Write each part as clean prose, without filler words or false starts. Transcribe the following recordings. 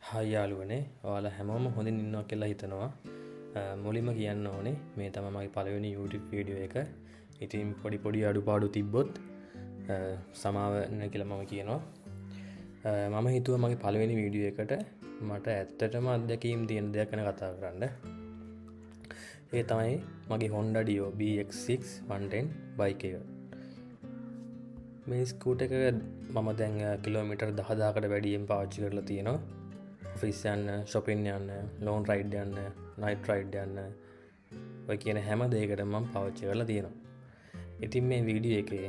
හයි යාළුවනේ ඔයාලා හැමෝම හොඳින් ඉන්නවා කියලා හිතනවා. මුලින්ම කියන්න ඕනේ මේ තමයි මගේ පළවෙනි YouTube වීඩියෝ එක. ඉතින් පොඩි අඩුපාඩු තිබ්බොත් සමාවන්න කියලා මම කියනවා. මම හිතුවා මගේ පළවෙනි වීඩියෝ එකට මට ඇත්තටම අත්දැකීම් තියෙන දෙයක් ගැන කතා කරන්න. ඒ තමයි මගේ Honda Dio BX6 110 බයික් එක. මේ ස්කූටර් එක මම දැන් කිලෝමීටර් 10000කට වැඩියෙන් පාවිච්චි කරලා තියෙනවා. ඔෆිස් යන්න, shopping යන්න, long ride යන්න, night ride යන්න ඔය කියන හැම දෙයකටම මම පාවිච්චි කරලා තියෙනවා. ඉතින් මේ වීඩියෝ එකේ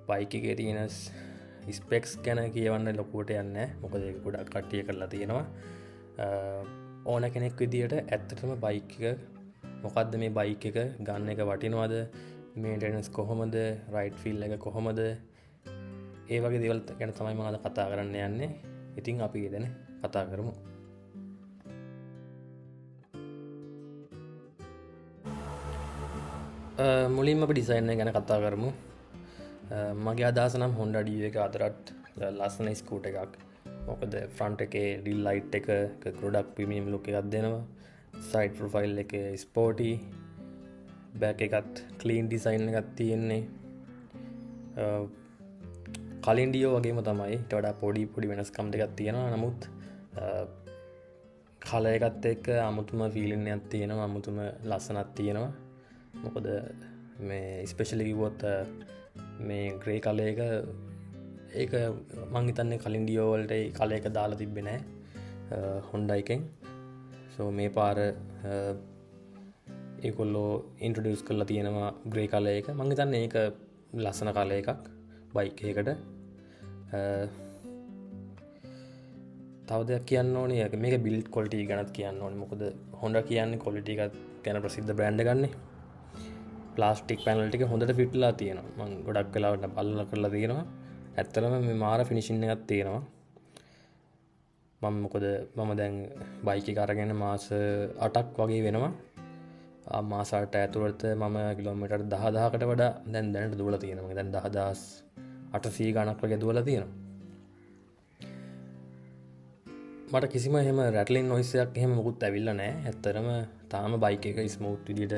බයික් එකේ තියෙන ස්පෙක්ස් ගැන කියවන්න ලොකුවට යන්නේ නැහැ. මොකද ඒක ගොඩක් කට්ටිය කරලා තියෙනවා. ඕන කෙනෙක් විදියට ඇත්තටම බයික් එක මොකද්ද මේ බයික් එක ගන්න එක වටිනවද? මේන්ටෙනන්ස් කොහොමද? රයිඩ් ෆීල් එක කොහොමද? ඒ වගේ දේවල් ගැන තමයි මම අද කතා කරන්න යන්නේ. ඉතින් අපි ඊදෙන කතා කරමු. මුලින්ම අපි ඩිසයින් එක ගැන කතා කරමු. මගේ අදහස නම් Honda Dio එක අතරත් ලස්සන ස්කූටර් එකක්. මොකද ෆ්‍රන්ට් එකේ ඩිල් ලයිට් එක ගොඩක් ප්‍රීමියම් ලුක් එකක් දෙනවා. සයිඩ් ප්‍රොෆයිල් එක ස්පෝර්ටි. බෑක් එකත් ක්ලීන් ඩිසයින් එකක් තියෙන්නේ. කලින් ඩියෝ වගේම තමයි. ඊට වඩා පොඩි වෙනස්කම් දෙකක් තියෙනවා. නමුත් කලර් එකත් එක්ක අමුතුම ෆීලිං එකක් තියෙනවා. අමුතුම ලස්සනක් තියෙනවා. මොකද මේ ස්පෙෂලි කිව්වොත් මේ ග්‍රේ කලර් එක ඒක මං හිතන්නේ කලින් ඩියෝ වලට ඒ කලර් එක දාලා තිබ්බේ නැහැ Honda එකෙන්. සෝ මේ පාර ඒගොල්ලෝ ඉන්ට්‍රොඩියුස් කරලා තියෙනවා ග්‍රේ කලර් එක. මං හිතන්නේ ඒක ලස්සන කලර් එකක් බයික් එකකට. තව දෙයක් කියන්න ඕනේ මේක බිල්ඩ් ක්වොලිටි ගැනත් කියන්න ඕනේ. මොකද Honda කියන්නේ ක්වොලිටි එකක් ගැන ප්‍රසිද්ධ බ්‍රෑන්ඩ් එකක් නේ. ප්ලාස්ටික් පැනල් ටික හොඳට ෆිට්ලා තියෙනවා. මම ගොඩක් වෙලාවට බලලා කරලා තියෙනවා. ඇත්තටම මේ මාර ෆිනිෂින් එකක් තියෙනවා. මම දැන් බයික් එක අරගෙන මාස 8ක් වගේ වෙනවා. මාස 8 ඇතුළත මම කිලෝමීටර් 10000කට වඩා දැනට දුවලා තියෙනවා. මම දැන් 10800 ගණක් වගේ දුවලා තියෙනවා. මට කිසිම එහෙම රැට්ලින් නොයිස් එකක් එහෙම මොකුත් ඇවිල්ලා නැහැ. ඇත්තටම තාම බයික් එක ස්මූත් විදියට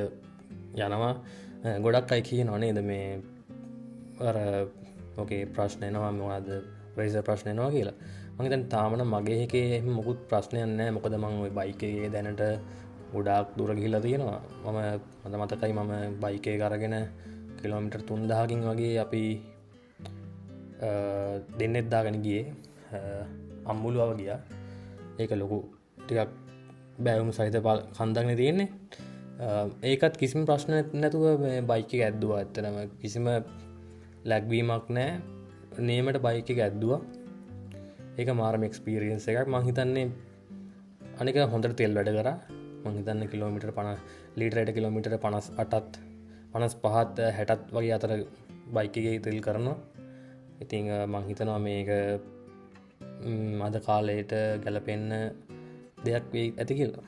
යනවා. ගොඩක් අය කියනවා නේද මේ අර ඔකේ ප්‍රශ්න එනවා මොකද රේසර් ප්‍රශ්න එනවා කියලා. මම හිතන්නේ තාම නම් මගේ එකේ එහෙම මොකුත් ප්‍රශ්නයක් නැහැ. මොකද මම ওই බයික් එකේ දැනට ගොඩාක් දුර ගිහිල්ලා තියෙනවා. මට මතකයි මම බයික් එක අරගෙන කිලෝමීටර් 3000කින් වගේ අපි දෙන්නෙත් දාගෙන ගියේ. අම්මුලුවව ගියා. ඒක ලොකු ටිකක් බෑවුම් සහිත කන්දක්නේ තියෙන්නේ. ඒකත් කිසිම ප්‍රශ්න නැතුව මේ බයික් එක ඇද්දුවා. ඇත්තටම කිසිම ලැග්වීමක් නැහැ. නේමට බයික් එක ඇද්දුවා. ඒක මාරම එක්ස්පීරියන්ස් එකක්. මං හිතන්නේ අනික හොඳට තෙල් වැඩ කරා. මං හිතන්නේ කිලෝමීටර් 50 ලීටරයට කිලෝමීටර් 58ත් 55ත් 60ත් වගේ අතර බයික් එකේ තෙල් කරනවා. ඉතින් මං හිතනවා මේක අද කාලයට ගැලපෙන්න දෙයක් වෙයි ඇති කියලා.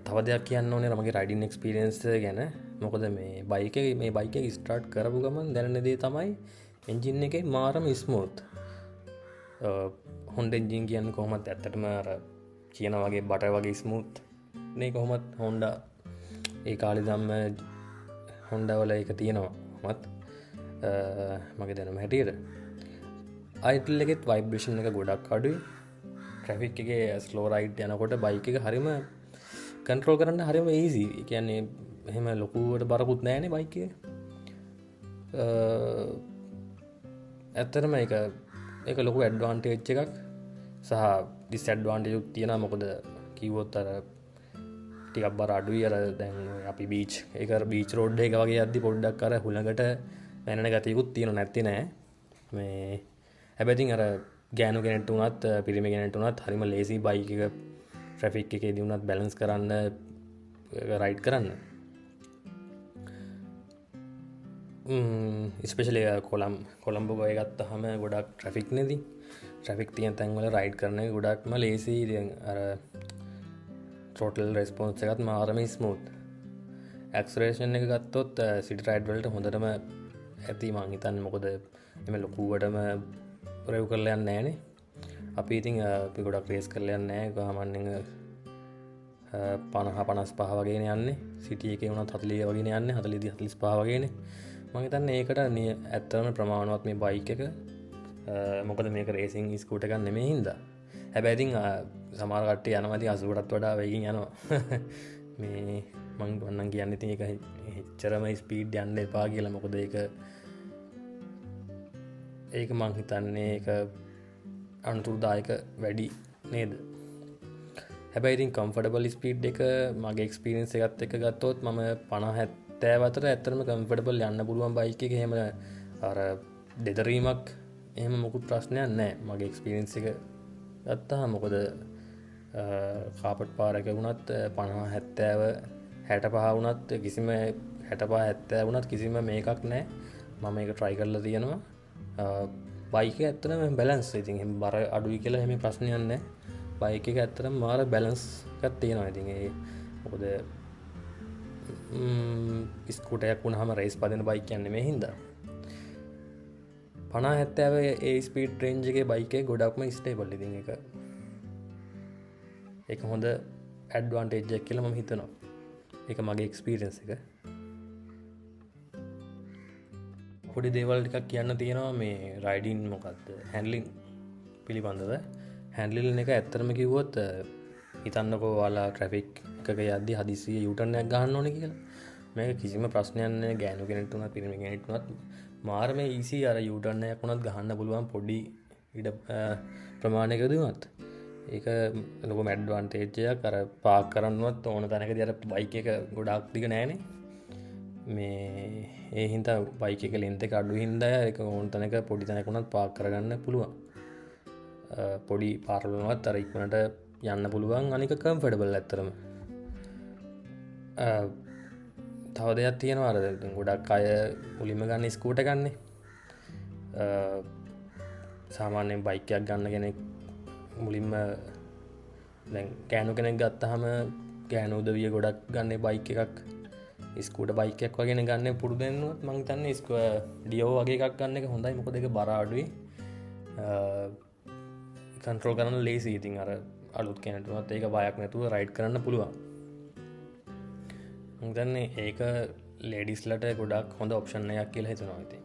තව දෙයක් කියන්න ඕනේ මගේ රයිඩින් එක්ස්පීරියන්ස් ගැන. මොකද මේ බයික් එක ස්ටාර්ට් කරපු ගමන් දැනෙන දේ තමයි එන්ජින් එකේ මාරම ස්මූත්. Honda එන්ජින් කියන්නේ කොහොමද ඇත්තටම අර කියන වගේ බටර් වගේ ස්මූත් නේ කොහොමද Honda ඒ කාලේ ධම්ම Honda වල ඒක තියෙනවා. මගේ දැනුම හැටියට අයිටල් එකෙත් වයිබ්‍රේෂන් එක ගොඩක් අඩුයි. ට්‍රැෆික් එකේ ස්ලෝ රයිඩ් යනකොට බයික් එක හරිම කන්ට්‍රෝල් කරන්න හරිම ඊසි. ඒ කියන්නේ එහෙම ලොකුවට බරකුත් නැහැනේ බයික් එක. ඇත්තටම ඒක ලොකු ඇඩ්වාන්ටේජ් එකක් සහ ඩිස්ඇඩ්වාන්ටේජ් උත් තියෙනවා. මොකද කිව්වොත් අර ටිකක් බර අඩුයි. අර දැන් අපි බීච් රෝඩ් එක වගේ යද්දි පොඩ්ඩක් අර හුලඟට වැනෙන ගතියකුත් තියෙනවා නැත්තේ නෑ. මේ හැබැයි අර ගෑනු කෙනෙක්ට උනත් පිරිමි කෙනෙක්ට උනත් හරිම ලේසි බයික් එක ට්‍රැෆික් එකේදී උනත් බැලන්ස් කරන්න රයිඩ් කරන්න. ස්පෙෂලි කොළඹ ගොය ගත්තහම ගොඩක් ට්‍රැෆික් නේදී. ට්‍රැෆික් තියෙන තැන්වල රයිඩ් කරන එක ගොඩක්ම ලේසි. අර ට්‍රොටල් රෙස්පොන්ස් එකත් මාරම ස්මූත්. ඇක්සලරේෂන් එක ගත්තොත් සිටි රයිඩ් වලට හොඳටම ඇති මං හිතන්නේ. මොකද එමෙ ලොකුවටම රෙව් කරලා යන්නේ නෑනේ. අපි ඉතින් අපි ගොඩක් රේස් කරලා යන්නේ නෑ. ගහමන්නෙන් 50-55 වගේනේ යන්නේ. සිටි එකේ වුණත් 40 වගේනේ යන්නේ. 40-45 වගේනේ. මම හිතන්නේ ඒකට ඇත්තටම ප්‍රමාණවත් මේ බයික් එක. මොකද මේක රේසින් ස්කූටර් එකක් නෙමෙයි හින්දා. හැබැයි ඉතින් සමහර කට්ටිය යනවා ඉතින් 80ටත් වඩා වේගෙන් යනවා. මේ මං කියන්නේ ඉතින් ඒක එච්චරම ස්පීඩ් යන්න එපා කියලා. මොකද ඒක මං හිතන්නේ ඒක අනුතුරුදායක වැඩි නේද. හැබැයි ඉතින් කම්ෆර්ටබල් ස්පීඩ් එක මගේ එක්ස්පීරියන්ස් එකත් එක්ක ගත්තොත් මම 50-70 අතර ඇත්තටම කම්ෆර්ටබල් යන්න පුළුවන් බයික් එක. එහෙම අර දෙදරීමක් එහෙම මොකුත් ප්‍රශ්නයක් නැහැ මගේ එක්ස්පීරියන්ස් එක ගත්තාම. මොකද කාපට් පාරක වුණත් 50-70-65 වුණත් කිසිම 65-70 වුණත් කිසිම මේකක් නැහැ. මම ඒක try කරලා තියෙනවා. බයික් එක ඇත්තටම බැලන්ස්. ඉතින් එහෙම බර අඩුයි කියලා එහෙම ප්‍රශ්නයක් නැහැ. බයික් එක ඇත්තටම මාර බැලන්ස් එකක් තියෙනවා. ඉතින් ඒ මොකද ස්කූටර් එකක් වුණාම රේස් පදින බයික් යන්නේ මේ හින්දා 50-70 ඒ ස්පීඩ් රේන්ජ් එකේ බයික් එක ගොඩක්ම ස්ටේබල්. ඉතින් ඒක හොඳ ඇඩ්වාන්ටේජ් එකක් කියලා මම හිතනවා. ඒක මගේ එක්ස්පීරියන්ස් එක. පොඩි දේවල් ටිකක් කියන්න තියෙනවා මේ රයිඩින් මොකක්ද හැන්ඩ්ලින් පිළිබඳව. හැන්ඩ්ලින් එක ඇත්තටම කිව්වොත් හිතන්නකෝ ඔයාලා ට්‍රැෆික් එකක යද්දි හදිසියෙ යූටර්න් එකක් ගහන්න ඕනේ කියලා. මේක කිසිම ප්‍රශ්නයක් නැහැ. ගෑනු කෙනෙක්ට උනත් පිරිමි කෙනෙක්ට උනත් මාර මේ ඊසි අර යූටර්න් එකක් උනත් ගහන්න පුළුවන් පොඩි ඉඩ ප්‍රමාණයකදී උනත්. ඒක ලොකු ඇඩ්වාන්ටේජ් එකක්. අර පාක් කරන්නවත් ඕන තැනකදී අර බයික් එක ගොඩාක් දිග නෑනේ. මේ ඒ හින්දා බයික් එක ලෙන්ත් එක අඩු හින්දා ඒක ඕන තැනක පොඩි තැනක උනත් පාක් කරගන්න පුළුවන්. පොඩි පාරවලවත් අර ඉක්මනට යන්න පුළුවන්. අනික කම්ෆර්ටබල් ඇත්තටම. තව දෙයක් තියෙනවා. අර ගොඩක් අය මුලින්ම ගන්න ස්කූටර් ගන්නේ. සාමාන්‍යයෙන් බයික් එකක් ගන්න කෙනෙක් මුලින්ම දැන් ගෑනු කෙනෙක් ගත්තාම ගෑනු උදවිය ගොඩක් ගන්න බයික් එකක් ස්කූටර් බයික් එකක් වගේ ගන්න පුරුදු වෙනවත් මං හිතන්නේ ඩියෝ වගේ එකක් ගන්න එක හොඳයි. මොකද ඒක බර අඩුයි. කන්ට්‍රෝල් කරන්න ලේසි. ඉතින් අර අලුත් කෙනෙක්ට උනත් ඒක බයක් නැතුව රයිඩ් කරන්න පුළුවන්. මං හිතන්නේ ඒක ලේඩිස්ලට ගොඩක් හොඳ ඔප්ෂන් එකක් කියලා හිතනවා. ඉතින්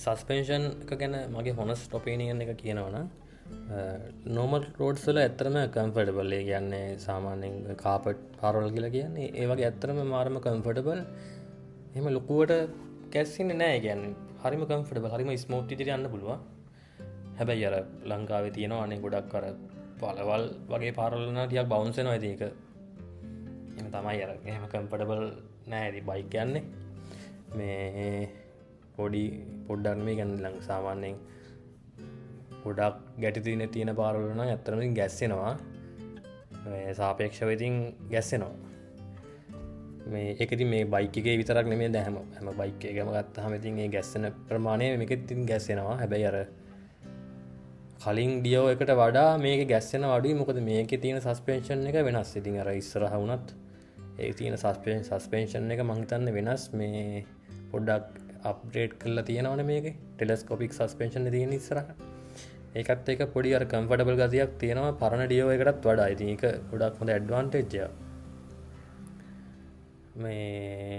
සස්පෙන්ෂන් එක ගැන මගේ හොනස්ට් ඔපීනියන් එක කියනවනම් නෝමල් රෝඩ්ස් වල ඇත්තටම කම්ෆර්ටබල්. ඒ කියන්නේ සාමාන්‍යයෙන් කාපට් පාරවල් කියලා කියන්නේ ඒ වගේ ඇත්තටම මාරම කම්ෆර්ටබල්. එහෙම ලොකුවට කැස්සින්නේ නැහැ. ඒ කියන්නේ හරිම කම්ෆර්ටබල්, හරිම ස්මූත් විදිහට යන්න පුළුවන්. හැබැයි අර ලංකාවේ තියෙනවා අනේ ගොඩක් අර පළවල් වගේ පාරවල නම් ටිකක් බවුන්ස් වෙනවා. ඉතින් ඒක එහෙම තමයි. අර එහෙම කම්ෆර්ටබල් නැහැ ඉතින් බයික් යන්නේ. මේ පොඩ්ඩක් මේ ගැන ලං සාමාන්‍යයෙන් ගොඩක් ගැටි තියෙන පාරවල නම් ඇත්තටම ගැස්සෙනවා. සාපේක්ෂව ඉතින් ගැස්සෙනවා. මේ ඒක ඉතින් මේ බයික් එකේ විතරක් නෙමෙයි හැම බයික් එකකම ගත්තාම ඉතින් ඒ ගැස්සෙන ප්‍රමාණය මේකෙත් ඉතින් ගැස්සෙනවා. හැබැයි අර කලින් ඩියෝ එකට වඩා මේක ගැස්සෙන අඩුයි. මොකද මේකේ තියෙන සස්පෙන්ෂන් එක වෙනස්. ඉතින් අර ඉස්සරහ වුණත් ඒ තියෙන සස්පෙන්ෂන් එක මං හිතන්නේ වෙනස්. මේ පොඩ්ඩක් අප්ග්‍රේඩ් කරලා තියෙනවනේ මේකේ. ටෙලස්කෝපික් සස්පෙන්ෂන් තියෙන ඉස්සරහ. ඒකත් එක පොඩි අර කම්ෆර්ටබල් ගතියක් තියෙනවා පරණ ඩියෝ එකටත් වඩා. ඉතින් ඒක ගොඩක් හොඳ ඇඩ්වාන්ටේජ් එකක්. මේ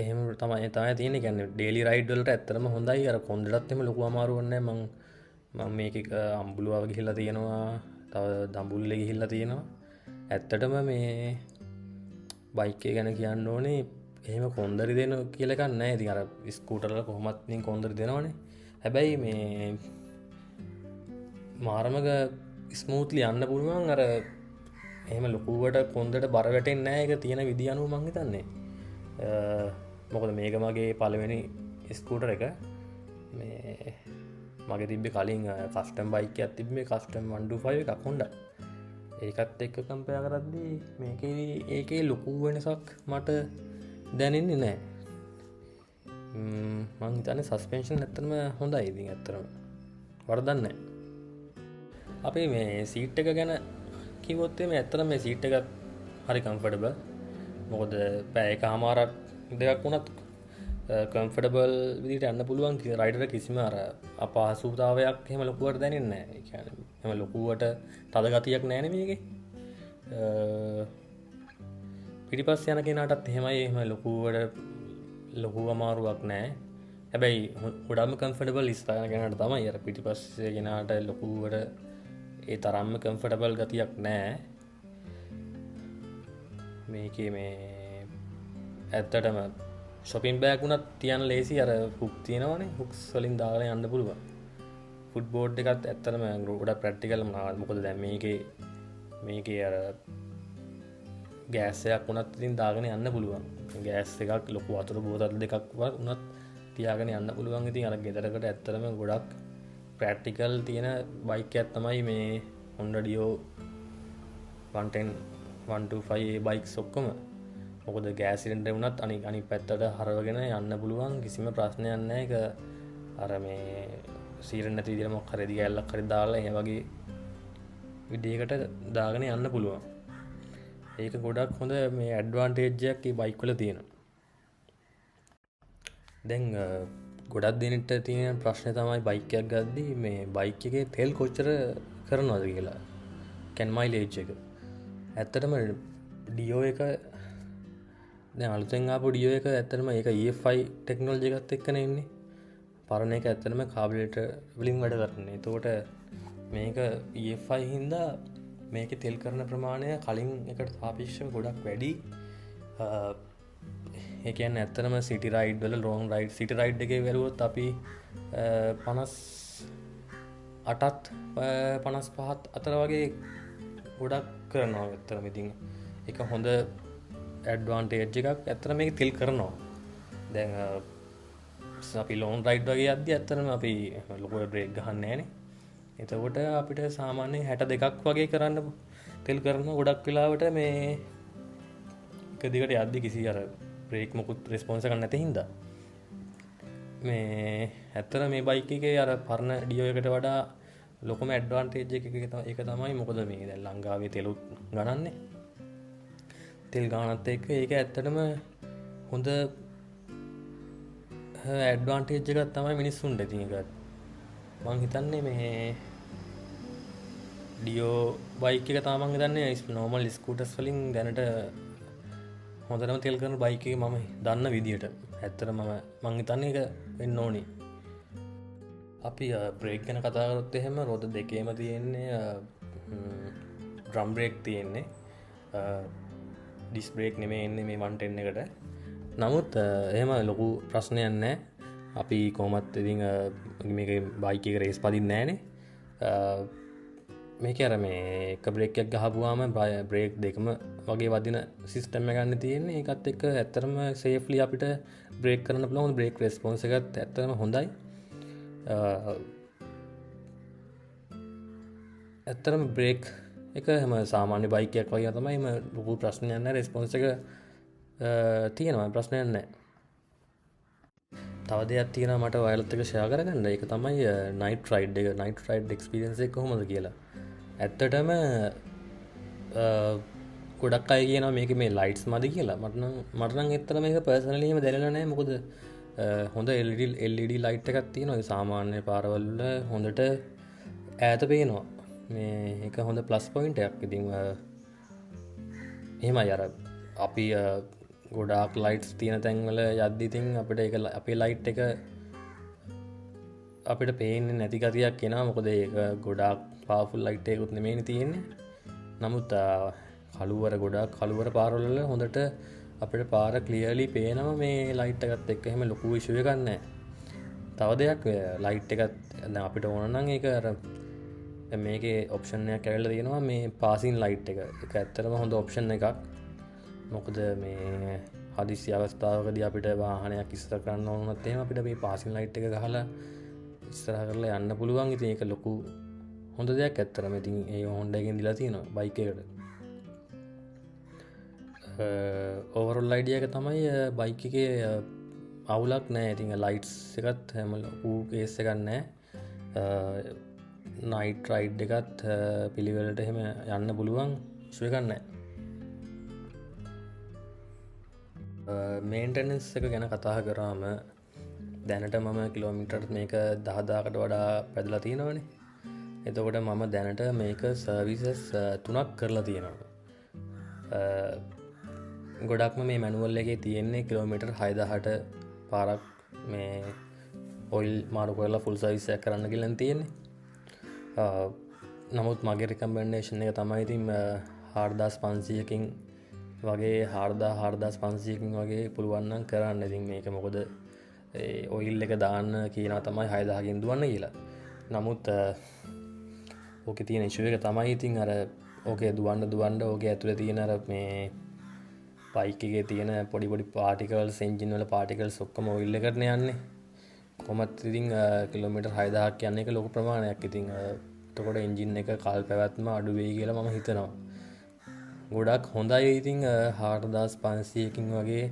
එහෙම තමයි තියෙන්නේ. කියන්නේ ඩේලි රයිඩ් වලට ඇත්තටම හොඳයි. අර කොන්දටත් එහෙම ලොකු අමාරුවක් නැහැ. මම මේක අම්බුලුව ගිහිල්ලා තියෙනවා. තව දඹුල්ලේ ගිහිල්ලා තියෙනවා. ඇත්තටම මේ බයික් එක ගැන කියන්න ඕනේ එහෙම කොන්දරි දෙන කියලා එකක් නැහැ. ඉතින් අර ස්කූටර් වල කොහොමත් ඉතින් කොන්දරි දෙනවනේ. හැබැයි මේ මාරමක ස්මූත්ලි යන්න පුළුවන්. අර එහෙම ලොකුවට කොන්දට බර වැටෙන්නේ නැහැ. ඒක තියෙන විදිය අනුව මං හිතන්නේ. මොකද මේක මගේ පළවෙනි ස්කූටර් එක. මේ මගේ තිබ්බේ කලින් කස්ටම් බයික් එකක් තිබ්බේ කස්ටම් 125 එකක් Honda. ඒකත් එක්ක කම්පෙයාර් කරද්දී ඒකේ ලොකු වෙනසක් මට දැනෙන්නේ නැහැ. මං හිතන්නේ සස්පෙන්ෂන් ඇත්තටම හොඳයි. ඉතින් ඇත්තටම වරදක් නැහැ. අපි මේ සීට් එක ගැන කිව්වොත් මේ ඇත්තටම මේ සීට් එක හරි කම්ෆර්ටබල්. මොකද පැය එකමාරක් දෙකක් වුණත් කම්ෆටබල් විදිට යන්න පුළුවන් රයිඩර කිසිම අර අපහසුතාවයක් හෙම ලොකුවට දැනන්න එම ලොකුවට තද ගතියක් නෑන මේක පිටිපස් යන කෙනටත් එහෙමයි එහෙම ලොකුවට ලොකු අමාරුවක් නෑ හැබැයි ගොඩම කම්ෆටබල් ස්ථාන ගැනට තමයි අර පිටිපස්සේ ගෙනට ලොකුවට ඒ තරම්ම කම්ෆටබල් ගතියක් නෑ මේක මේ ඇත්තටම ශොපින් බෑගුණත් තියන් ලේසි අර හුක් තියෙනවනේ හුක්ස් වලින් දාගෙන යන්න පුළුවන් ෆුට් බෝඩ් එකත් ඇත්තටම ගොඩක් ප්‍රැක්ටිකල් මොකද දැන් මේකේ අර ගෑස් එකක් උනත් ඉතින් දාගෙන යන්න පුළුවන් ගෑස් එකක් ලොකු වතුර බෝතල් දෙකක් උනත් තියාගෙන යන්න පුළුවන් ඉතින් අර ගෙදරකට ඇත්තටම ගොඩක් ප්‍රැක්ටිකල් තියෙන බයික් එකක් තමයි මේ Honda Dio 110 125 බයික්ස් ඔක්කොම මොකද ගෑස් සිලින්ඩර් වුණත් අනිත් පැත්තට හරවගෙන යන්න පුළුවන් කිසිම ප්‍රශ්නයක් නැහැ ඒක අර මේ සීරන් නැති විදිහට මොකක් හරි දිගැලක් හරි දාලා ඒ වගේ විදිහකට දාගෙන යන්න පුළුවන් ඒක ගොඩක් හොඳ මේ ඇඩ්වාන්ටේජ් එකක් මේ බයික් වල තියෙනවා දැන් ගොඩක් දෙනෙක්ට තියෙන ප්‍රශ්නේ තමයි බයික් එකක් ගද්දී මේ බයික් එකේ තෙල් කොච්චර කරනවද කියලා කැන් මයිලේජ් එක ඇත්තටම ඩියෝ එක දැන් අලුතෙන් ආපු ඩියෝ එක ඇත්තටම ඒක EFI ටෙක්නොලොජි එකත් එක්කනේ ඉන්නේ පරණ එක ඇත්තටම කාබුරේටර් වලින් වැඩ කරන්නේ එතකොට මේක EFI හින්දා මේකේ තෙල් කරන ප්‍රමාණය කලින් එකට සාපේක්ෂව ගොඩක් වැඩි ඒ කියන්නේ ඇත්තටම සිටි රයිඩ් වල ලොන්ග් රයිඩ් සිටි රයිඩ් එකේ වැළුවොත් අපි 58ත් 55ත් අතර වගේ ගොඩක් කරනවා ඇත්තටම ඉතින් ඒක හොඳ ඇඩ්වාන්ටේජ් එකක් ඇත්තටම මේක තෙල් කරනවා දැන් අපි ලොන්ග් රයිඩ් වගේ යද්දී ඇත්තටම අපි ලොකු බ්‍රේක් ගහන්නේ නැහනේ එතකොට අපිට සාමාන්‍යයෙන් 62ක් වගේ කරන්න තෙල් කරන ගොඩක් වෙලාවට මේ එක දිගට යද්දි කිසි අර බ්‍රේක් මොකුත් රෙස්පොන්ස් එකක් නැති හින්දා මේ ඇත්තට මේ බයික් එකේ අර පරණ ඩියෝ එකට වඩා ලොකුම ඇඩ්වාන්ටේජ් එක ඒක තමයි මොකද මේ දැන් ලංකාවේ තෙලුත් ගණන්නේ තෙල් ගානත් එක්ක ඒක ඇත්තටම හොඳ ඇඩ්වාන්ටේජ් එකක් තමයි මිනිස්සුන්ට ඉතින් ඒක මං හිතන්නේ මේ ඩියෝ බයික් එක තමයි මං හිතන්නේ නෝමල් ස්කූටර්ස් වලින් දැනට හොඳටම තෙල් කරන බයික් එක මම දන්න විදියට ඇත්තටම මං හිතන්නේ ඒක වෙන්න ඕනි අපි බ්‍රේක් ගැන කතා කරොත් එහෙම රොද දෙකේම තියෙන්නේ ඩ්‍රම් බ්‍රේක් තියෙන්නේ ඩිස් බ්‍රේක් නෙමෙයි එන්නේ මේ 110 එකට නමුත් එහෙම ලොකු ප්‍රශ්නයක් නැහැ අපි කොහොමත් ඉතින් මේක බයික් එක රේස් පදින්නේ නැහනේ මේක අර මේ එක බ්‍රේක් එකක් ගහපුවාම බ්‍රේක් දෙකම වගේ වදින සිස්ටම් එක ගන්න තියෙන්නේ ඒකත් එක්ක ඇත්තටම සේෆ්ලි අපිට බ්‍රේක් කරන්න පුළුවන් බ්‍රේක් රෙස්පොන්ස් එකත් ඇත්තටම හොඳයි ඇත්තටම බ්‍රේක් එක හැම සාමාන්‍ය බයික් එකක් වගේ තමයි ලොකු ප්‍රශ්නයක් නැහැ රෙස්පොන්ස් එක තියෙනවා ප්‍රශ්නයක් නැහැ තව දෙයක් තියෙනවා මට ඔයාලත් එක්ක ෂෙයා කරගන්න ඒක තමයි නයිට් රයිඩ් එක්ස්පීරියන්ස් එක කොහොමද කියලා ඇත්තටම ගොඩක් අය කියනවා මේක මේ ලයිට්ස් මදි කියලා මට නම් ඇත්තටම මේක පර්සනලි එහෙම දැනෙලා නැහැ මොකද හොඳ LED ලයිට් එකක් තියෙනවා ඒ සාමාන්‍ය පාරවල් වල හොඳට ඈත පේනවා මේ ඒක හොඳ ප්ලස් පොයින්ට් එකක් ඉතින් එහෙමයි අර අපි ගොඩාක් ලයිට්ස් තියෙන තැන්වල යද්දි ඉතින් අපිට ඒක අපේ ලයිට් එක අපිට පේන්නේ නැති ගතියක් එනවා මොකද ඒක ගොඩාක් පවර්ෆුල් ලයිට් එකකුත් නෙමෙයිනේ තියෙන්නේ නමුත් කළුවර පාරවල හොඳට අපිට පාර ක්ලියර්ලි පේනවා මේ ලයිට් එකත් එක්ක එහෙම ලොකු ඉෂුව එකක් නැහැ තව දෙයක් ලයිට් එකත් දැන් අපිට ඕන නම් ඒක අර මේකේ ඔප්ෂන් එකක් ඇවිල්ලා තියෙනවා මේ පාසින් ලයිට් එක ඒක ඇත්තටම හොඳ ඔප්ෂන් එකක් මොකද මේ හදිසි අවස්ථාවකදී අපිට වාහනයක් ඉස්සර කරන්න ඕන වුණත් එහෙම අපිට මේ පාසින් ලයිට් එක ගහලා ඉස්සරහ කරලා යන්න පුළුවන්. ඉතින් ඒක ලොකු හොඳ දෙයක් ඇත්තටම. ඉතින් ඒ Honda එකෙන් දීලා තියෙනවා බයික් එකකට. ඕවරෝල් අයිඩියා එක තමයි බයික් එකේ අවුලක් නැහැ. ඉතින් ලයිට්ස් එකත් හැම ලොකු කේස් එකක් නැහැ. නයිට් රයිඩ් එකත් පිළිවෙලට එහෙම යන්න පුළුවන් ඉෂුව එකක් නැහැ. මේන්ටනස් එක ගැන කතා කරාම දැනට මම කිලෝමිටර් මේක දහදාකට වඩා පැදලා තියෙනවනේ. එතකොට මම දැනට මේක සර්විසස් 3ක් කරලා තියෙනවා. ගොඩක්ම මේ මැනුවල් එකේ තියෙන්නේ කිලෝමිටර් 6000ට පාරක් මේ ඔයිල් මාරු කරලා ෆුල් සර්විස් එකක් කරන්න කියලා තියෙන්නේ. නමුත් මගේ රිකමෙන්ඩේෂන් එක තමයි ඉතින් 4500කින් වගේ 4500කින් වගේ පුළුවන් නම් කරන්න. ඉතින් මේක මොකද ඔයිල් එක දාන්න කියනවා තමයි 6000කින් දුවන්න කියලා. නමුත් ඕකේ තියෙන ඉෂුව එක තමයි ඉතින් අර ඕකේ දුවන්න ඕකේ ඇතුලේ තියෙන අර මේ බයික් එකේ තියෙන පොඩි පාටිකල්ස් එන්ජින් වල පාටිකල්ස් ඔක්කොම ඔයිල් එකට යන්නේ. කොහොමත් ඉතින් කිලෝමීටර් 6000ක් යන එක ලොකු ප්‍රමාණයක්. ඉතින් එතකොට එන්ජින් එක කල් පැවැත්ම අඩු වෙයි කියලා මම හිතනවා. ගොඩක් හොඳයි ඉතින් 4500කින් වගේ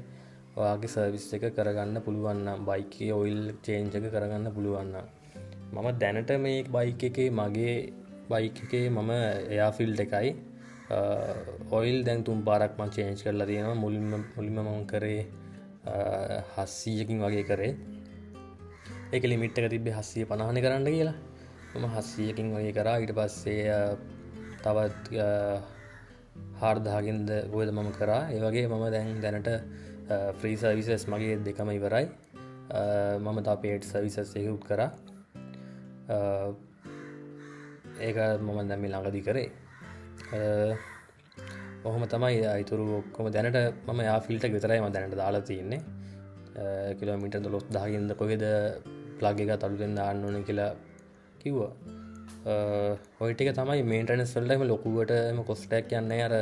ඔයාගේ සර්විස් එක කරගන්න පුළුවන් නම් බයික් එකේ ඔයිල් චේන්ජ් එක කරගන්න පුළුවන් නම්. මම දැනට මේ බයික් එකේ මගේ බයික් එකේ මම එයා ෆිල්ට් එකයි ඔයිල් දැන් 3 පාරක් මම චේන්ජ් කරලා තියෙනවා. මුලින්ම මම කරේ 700කින් වගේ කරේ. ඒක ලිමිට් එක තිබ්බේ 750නේ කරන්න කියලා. මම 700කින් වගේ කරා. ඊට පස්සේ තවත් 4000කින්ද කොහෙද මම කරා. ඒ වගේ මම දැනට ෆ්‍රී සර්විසස් මගේ දෙකම ඉවරයි. මම තව පේඩ් සර්විසස් එකකුත් කරා. ඒක මම දැන් මේ ළඟදී කරේ. ඔහොම තමයි අයිතුරු ඔක්කොම දැනට මම යා ෆිල්ට් එක විතරයි මම දැනට දාලා තියෙන්නේ. කිලෝමීටර් 12000කින්ද කොහෙද ප්ලග් එක අලුතෙන් දාන්න ඕනේ කියලා කිව්වා. ඔය ටික තමයි මේන්ටනන්ස් වලටම ලොකුවටම කොස්ට් එකක් යන්නේ. අර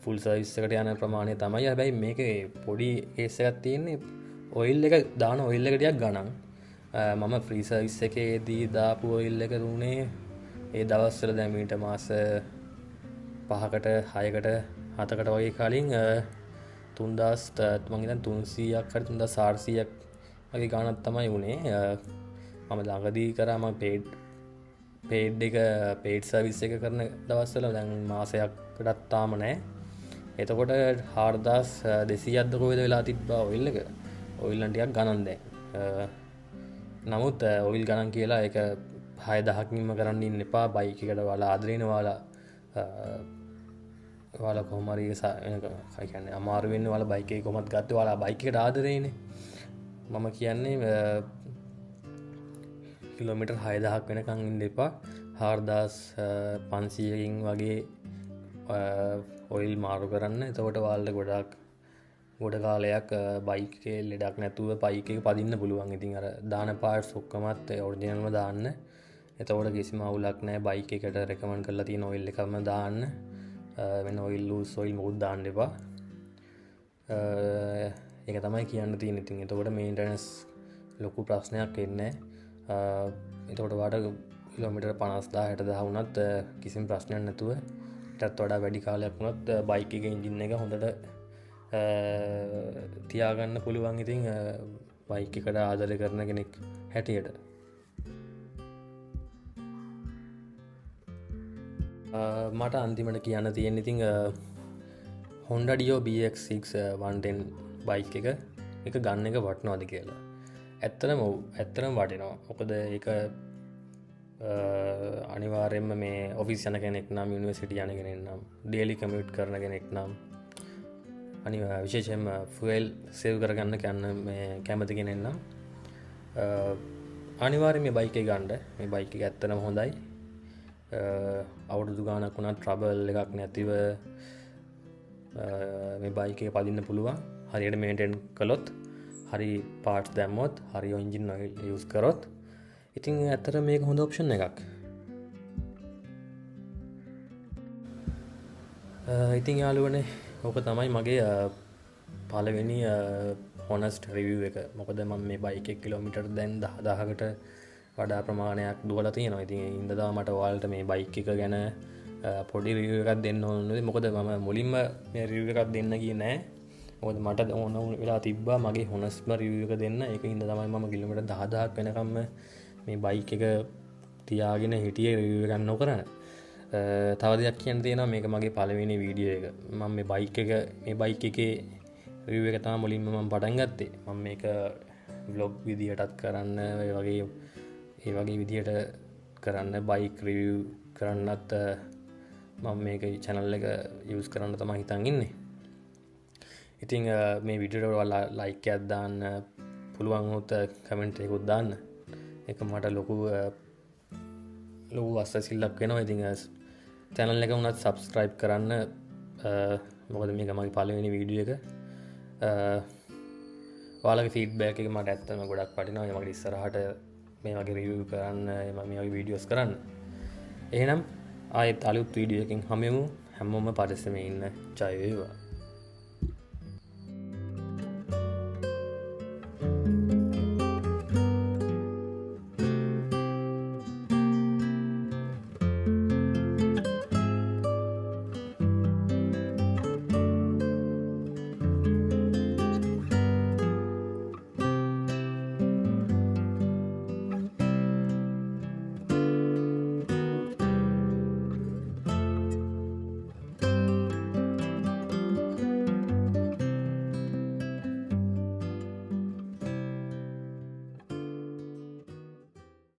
ෆුල් සර්විස් එකට යන ප්‍රමාණය තමයි. හැබැයි මේකේ පොඩි කේස් එකක් තියෙන්නේ. ඔයිල් එක දාන ඔයිල් එක ටිකක් ගණන්. මම ෆ්‍රී සර්විස් එකේදී දාපු ඔයිල් එක දුන්නේ ඒ දවස්වල දැන් මීට මාස 5කට 6කට 7කට වගේ කලින් 3000 මම හිතන්නේ 300ක් හරි 3400ක් වගේ ගාණක් තමයි උනේ. මම ළඟදී කරා මම පේඩ් සර්විස් එක කරන දවස්වල දැන් මාසයකටත් තාම නැහැ. එතකොට 4200ක්ද කොහෙද වෙලා තිබ්බා ඔයිල් එක. ඔයිල් නම් ටිකක් ගණන් දැන්. නමුත් ඔයිල් ගණන් කියලා ඒක 6000කින්ම කරන්න ඉන්න එපා. බයික් එකට ඔයාලා ආදරේන ඔයාලා කොහොම හරි කියන්නේ අමාරු වෙන්නේ ඔයාලා බයික් එක කොහොමද ගත්තේ ඔයාලා බයික් එකට ආදරේනේ. මම කියන්නේ කිලෝමීටර් 6000ක් වෙනකන් ඉන්න එපා. 4500කින් වගේ ඔයිල් මාරු කරන්න. එතකොට ඔයාලට ගොඩ කාලයක් බයික් එකේ ලෙඩක් නැතුව බයික් එක පදින්න පුළුවන්. ඉතින් අර දාන පාර්ට්ස් ඔක්කොමත් ඔරිජිනල්ම දාන්න. එතකොට කිසිම අවුලක් නැහැ. බයික් එකට රෙකමන්ඩ් කරලා තියෙන ඔයිල් එකම දාන්න. වෙන ඔයිල් ලූස් ඔයිල් මොකුත් දාන්න එපා. ඒක තමයි කියන්න තියෙන්නේ. ඉතින් එතකොට මේන්ටනන්ස් ලොකු ප්‍රශ්නයක් වෙන්නේ නැහැ. එතකොට වාට කිලෝමීටර් 50000 60000 වුණත් කිසිම ප්‍රශ්නයක් නැතුව ඊටත් වඩා වැඩි කාලයක් වුණත් බයික් එකේ එන්ජින් එක හොඳට තියාගන්න පුළුවන්. ඉතින් බයික් එකට ආදරය කරන කෙනෙක් හැටියට මට අන්තිමට කියන්න තියෙන ඉතින් Honda Dio BX6 110 බයික් එක ගන්න එක වටිනවද කියලා. ඇත්තටම වටිනවා. මොකද ඒක අනිවාර්යෙන්ම මේ ඔෆිස් යන කෙනෙක් නම් යුනිවර්සිටි යන කෙනෙක් නම් ඩේලි කමියුට් කරන කෙනෙක් නම් විශේෂයෙන්ම ෆුවල් සේව් කරගන්න කැමති කෙනෙක් නම් අනිවාර්යෙන් මේ බයික් එක ගන්න. මේ බයික් එක ඇත්තටම හොඳයි. අවුරුදු ගානක් වුණත් ට්‍රබල් එකක් නැතිව මේ බයික් එක පදින්න පුළුවන්. හරියට මේන්ටේන් කළොත්, හරි පාර්ට්ස් දැම්මොත්, හරි එන්ජින් ඔයිල් යූස් කරොත් ඉතින් ඇත්තට මේක හොඳ ඔප්ෂන් එකක්. ඉතින් යාළුවනේ ඕක තමයි මගේ පළවෙනි හොනස්ට් රිවිව් එක. මොකද මම මේ බයික් එක කිලෝමීටර් දැන් 10000කට වඩා ප්‍රමාණයක් දුවලා තියෙනවා. ඉතින් ඉඳලා මට ඔයාලට මේ බයික් එක ගැන පොඩි රිවිව් එකක් දෙන්න ඕනේ. මොකද මම මුලින්ම මේ රිවිව් එකක් දෙන්න ගියේ නෑ. මොකද මට ඕන වෙලා තිබ්බා මගේ හොනස්ට්ම රිවිව් එක දෙන්න. ඒක හින්දා තමයි මම කිලෝමීටර් 10000ක් වෙනකම්ම මේ බයික් එක තියාගෙන හිටියේ රිවිව් එකක් නොකරන. තව දෙයක් කියන්න තියෙනවා. මේක මගේ පළවෙනි වීඩියෝ එක. මම මේ බයික් එකේ රිව් එක තමයි මුලින්ම මම පටන් ගත්තේ. මම මේක vlog විදියටත් කරන්න ඒ වගේ විදියට කරන්න බයික් රිව් කරන්නත් මම මේක channel එක use කරන්න තමයි හිතන් ඉන්නේ. ඉතින් මේ වීඩියෝ එක ඔයාලා like එකක් දාන්න, පුළුවන් වුණොත් comment එකකුත් දාන්න. ඒක මට ලොකු අස්වැසිල්ලක් වෙනවා. ඉතින් channel එක උනත් subscribe කරන්න. මොකද මේක මගේ පළවෙනි වීඩියෝ එක. ඔයාලගේ feedback එක මට ඇත්තටම ගොඩක් වටිනවා. ඒ වගේ ඉස්සරහට මේ වගේ review කරන්න, මේ වගේ videos කරන්න. එහෙනම් ආයෙත් අලුත් වීඩියෝ එකකින් හමු වෙමු. හැමෝම පරිස්සමෙන් ඉන්න. ජය වේවා.